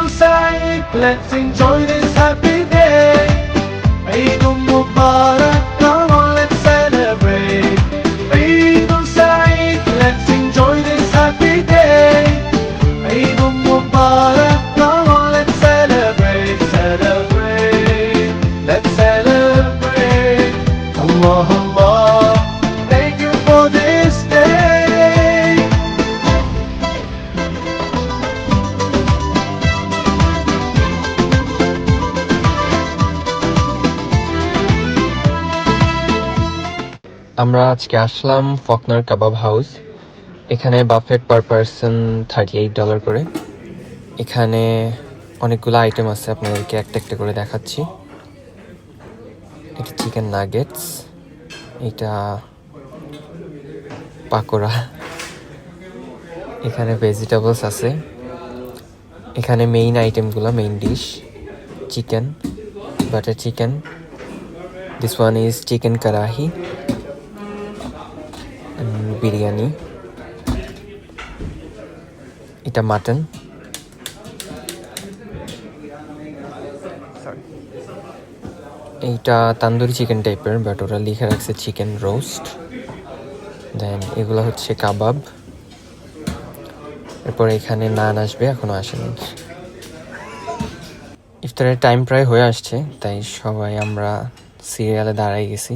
Saeed, let's enjoy this happy day. Eid Mubarak, come on, let's celebrate. Eid Saeed, let's enjoy this happy day. Eid Mubarak, come on, let's celebrate, celebrate. Let's celebrate. Allah, Allah, thank you for this day. আমরা আজকে আসলাম Faulkner কাবাব house. এখানে buffet per person $38 করে। এখানে অনেকগুলো item আছে, আপনাদেরকে একটা একটা করে দেখাচ্ছি। এটা চিকেন নাগেটস, এটা পাকোড়া, এখানে ভেজিটেবলস আছে। এখানে মেইন আইটেমগুলো, main dish chicken, butter chicken, this one is chicken karahi, biryani, এটা মাটন, এইটা তান্দুরি চিকেন টাইপের, বাট ওরা লিখে রাখছে চিকেন রোস্ট। দেন এগুলো হচ্ছে কাবাব। এরপর এখানে নান আসবে, এখনো আসেনি। ইফতারের টাইম প্রায় হয়ে আসছে, তাই সবাই আমরা সিরিয়ালে দাঁড়াই গেছি।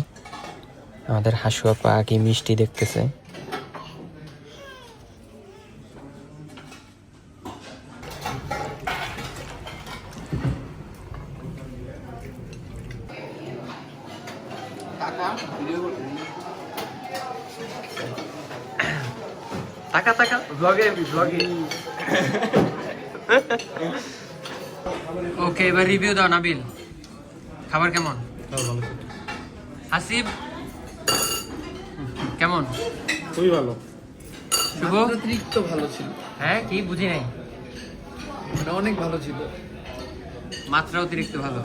আমাদের হাসু আপা কি মিষ্টি দেখতেছে। টাকা টাকা ব্লগে ব্লগে। ওকে, এবার রিভিউ দাও নাবিল, খাবার কেমন? হাসিব কেমন? খুবই ভালো। শুভ? অতিরিক্ত ভালো ছিল, হ্যাঁ, কি বুঝি নাই। মানে অনেক ভালো ছিল। মাত্রা অতিরিক্ত ভালো।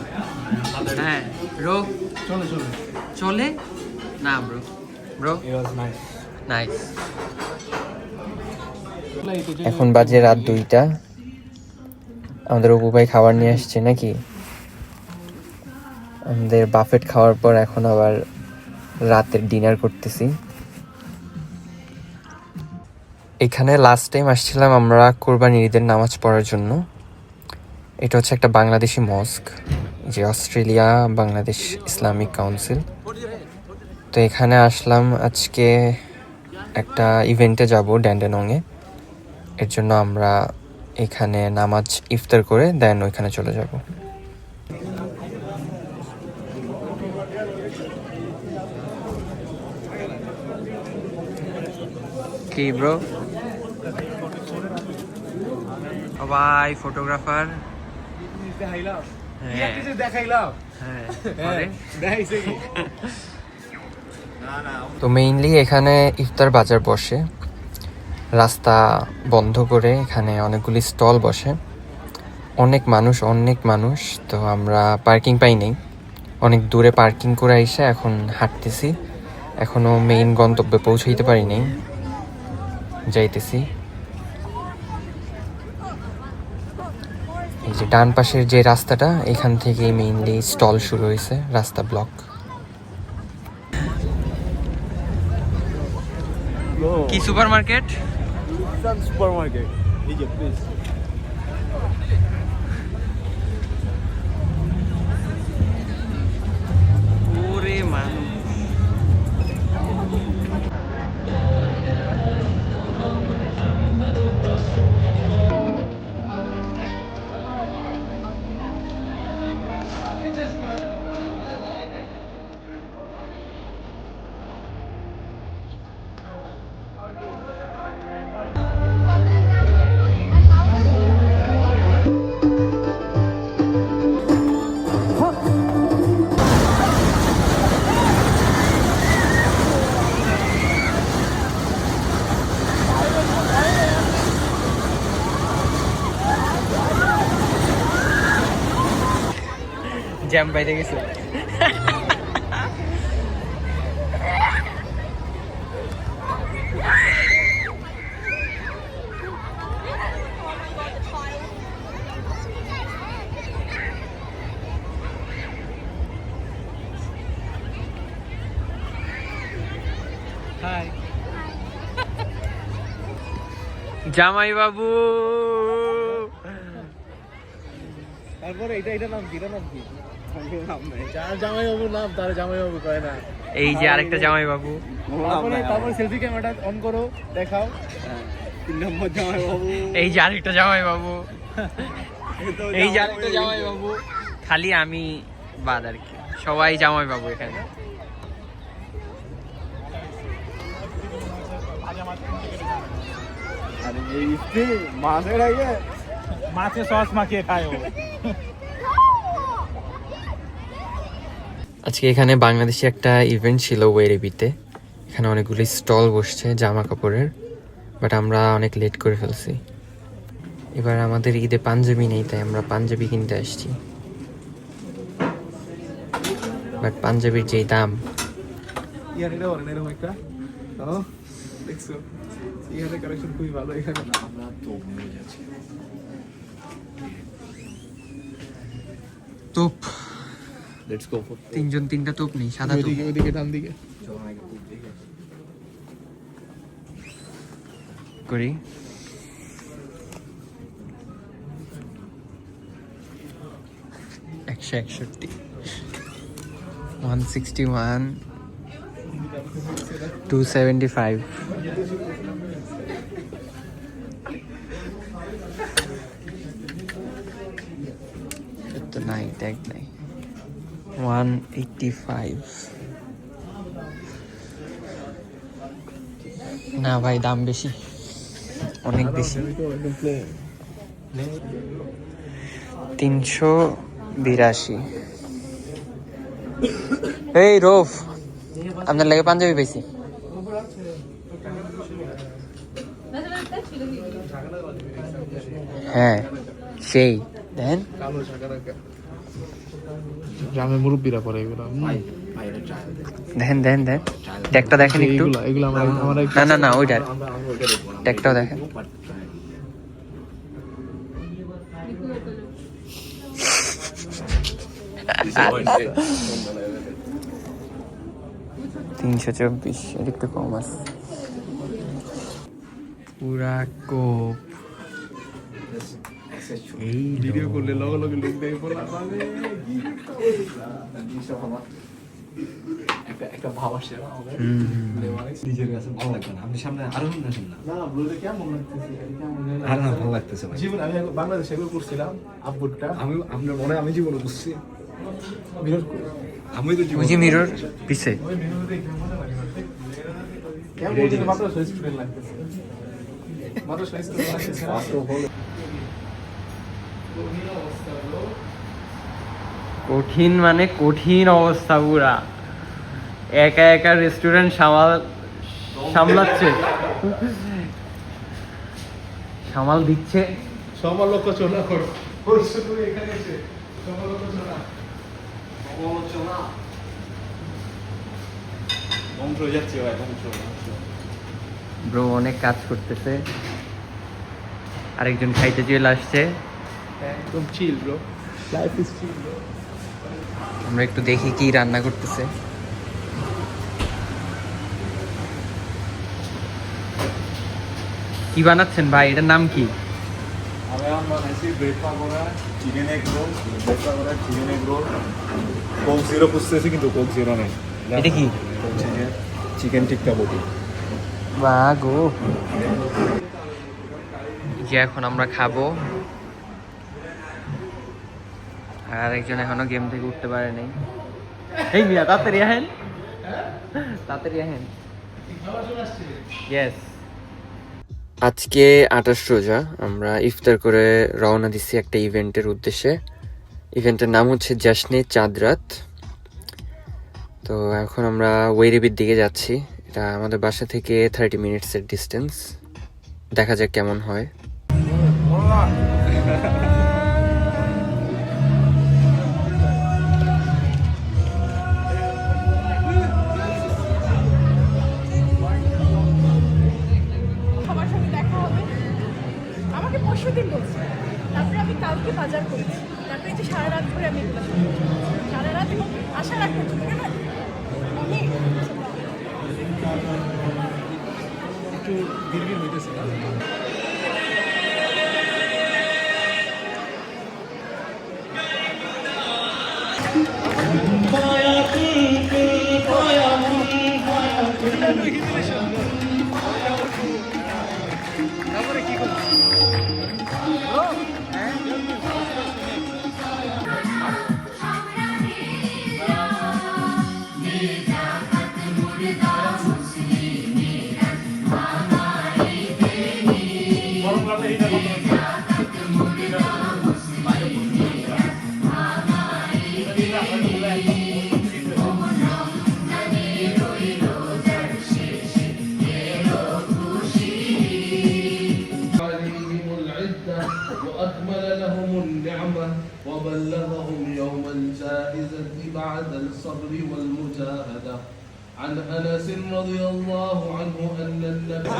হ্যাঁ, রোগ চলে চলে চলে না bro, bro it was nice. Nice. এখন বাজে রাত 2টা। আমাদের অপু ভাই খাবার নিয়ে আসছে নাকি। আমাদের বাফেট খাওয়ার পর এখন আবার রাতের ডিনার করতেছি। এখানে লাস্ট টাইম আসছিলাম আমরা কোরবানির ঈদের নামাজ পড়ার জন্য। এটা হচ্ছে একটা বাংলাদেশি মস্ক, যে অস্ট্রেলিয়া বাংলাদেশ ইসলামিক কাউন্সিল। তো এখানে আসলাম আজকে একটা ইভেন্টে যাব ড্যান্ডেনংয়ে। এর জন্য আমরা এখানে নামাজ ইফতার করে দেন ওইখানে চলে যাব। কি ব্রো? সবাই ফটোগ্রাফার। তো মেইনলি এখানে ইফতার বাজার বসে, রাস্তা বন্ধ করে এখানে অনেকগুলি স্টল বসে। অনেক মানুষ। তো আমরা পার্কিং পাই নাই, অনেক দূরে পার্কিং করে এসে এখন হাঁটতেছি। এখনো মেইন গন্তব্যে পৌঁছাইতে পারি নাই, যাইতেছি। এই যে ডান পাশের যে রাস্তাটা, এখান থেকে মেইনলি স্টল শুরু হয়েছে, রাস্তা ব্লক। কি সুপার মার্কেট? Super market. এই যে প্লিজ ওরে মানুষ। জ্যাম বাইরে গেছে। জামাই বাবু। তারপরে এটা নাম কি যার জামাই বাবু নাম তার জামাই বাবু কয় না। এই যে আরেকটা জামাই বাবু। তারপরে সেলফি ক্যামেরাটা অন করো, দেখাও 3 নম্বর জামাই বাবু। এই যে আরেকটা জামাই বাবু। এই যে আরেকটা জামাই বাবু। খালি আমি বাদ আর কি, সবাই জামাই বাবু এখানে। আরে এই মাছের আগে মাছে সস মাখিয়ে খায় ও। আজকে এখানে বাংলাদেশি একটা ইভেন্ট ছিল ওয়েরেবিতে। এখানে অনেকগুলি স্টল বসছে জামা কাপড়ের, বাট আমরা অনেক লেট করে ফেলছি। এবার আমাদের ঈদে পাঞ্জাবি নেই, তাই আমরা পাঞ্জাবি কিনতে আসছি। বাট পাঞ্জাবির যেই দাম, ইয়ার এটা ওরে এরকম একটা দেখছো ইয়ারে কালেকশন খুবই ভালো। এখানে আমরা তো নিয়ে যাচ্ছি তোপ। লেটস গো ফর তিনজন তিনটা তোপ নেই, সাদা তোপ। ওইদিকে ডান দিকে করি। একশো 161, 275। তো নাই, ট্যাগ নাই। 185। না ভাই, দাম বেশি, অনেক বেশি। 382। এই রোফ, আপনার লাগে পাঞ্জাবি পাইছি। হ্যাঁ সেই দেন। গ্রামে মুরব্বীরা পরে এগুলো। দেখেন দেখেন দেখেন, ট্যাগটা দেখেন একটু। এগুলো আমরা না না না, ওইটা ট্যাগটাও দেখেন। $324, এর একটু কম আছে। পুরা কোপ। এই ভিডিও করলে লগে লগে লোক দেখে বলা একটা ভাব আসে নিজের কাছে ভালো লাগবে না, আপনি সামনে আরো শুনছেন না। না ব্লুতে কেমন লাগতেছে আর না ভালো লাগতেছে ভাই। জীবন আমি বাংলাদেশে এগুলো করছিলাম আপবোর্ডটা আমি আপনার মনে হয় আমি জীবনে বুঝছি, বিরোধ করি আমি তো জীবনে বুঝি মিরর পিছে। ওই ভিডিও দেখে মজা লাগে কেমন বলতে মাত্র 6 স্টুডেন্ট লাগতেছে, মাত্র 6 স্টুডেন্ট লাগতেছে। কঠিন মানে কঠিন অবস্থা পুরা। একা একা রেস্টুরেন্ট সামলাচ্ছে, সামাল দিচ্ছে। সমালোচনা করো তুমি এখানে এসে সমালোচনা ধ্বংস হয়ে যাচ্ছে ভাই, ধ্বংস। ব্রো অনেক কাজ করতেছে, আরেকজন খাইতে চলে আসছে। একদম chill bro, life is chill bro. আমরা একটু দেখি কি রান্না করতেছে। কি বানাচ্ছেন ভাই, এটার নাম কি? আমি এখন বানাইছি bread pakora, chicken egg roll, bread pakora, chicken egg roll, Coke zero খুঁজতেছি কিন্তু কোক জিরো নেই। এটা কি? চিকেন টিক্কা বটি। বা গো, যে এখন আমরা খাবো। আর একজন এখনো গেম থেকে উঠতে পারে নাই। এই মিয়া তাড়াতাড়ি আহেন, তাড়াতাড়ি আহেন। ইয়েস। আজকে 28 রোজা। আমরা ইফতার করে রওনা দিচ্ছি একটা ইভেন্টের উদ্দেশ্যে। ইভেন্টের নাম হচ্ছে জাশনে চাঁদরাত। তো এখন আমরা ওয়েরেবির দিকে যাচ্ছি। এটা আমাদের বাসা থেকে 30 মিনিটসের ডিস্টেন্স। দেখা যাক কেমন হয়। সবার সাথে দেখা হবে। আমাকে পরশুদিন বলছে, তারপরে আমি কালকে বাজার করেছি, তারপরে এই যে সারা রাত ধরে আমি এগুলো শুরু করেছি। সারা রাত এবং আসার আগ পর্যন্ত কেন অনেক একটু দীর্ঘ হইতেছে। তারপরে কি করবো? عليهم العدة وأكمل لهم النعمة وبلغهم يوم الجائزة بعد الصبر والمجاهدة. عن أنس رضي الله عنه أن النبي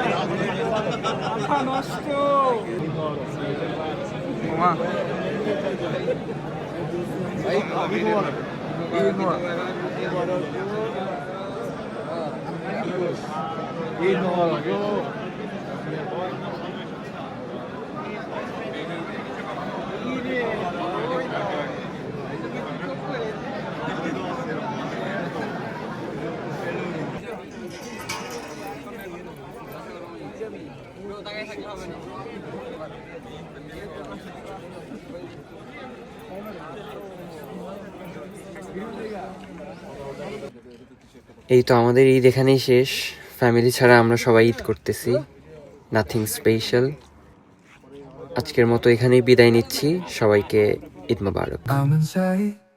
এই তো আমাদের ঈদ এখানেই শেষ। ফ্যামিলি ছাড়া আমরা সবাই ঈদ করতেছি, নাথিং স্পেশাল। আজকের মতো এখানেই বিদায় নিচ্ছি, সবাইকে ঈদ মোবারক। I'm inside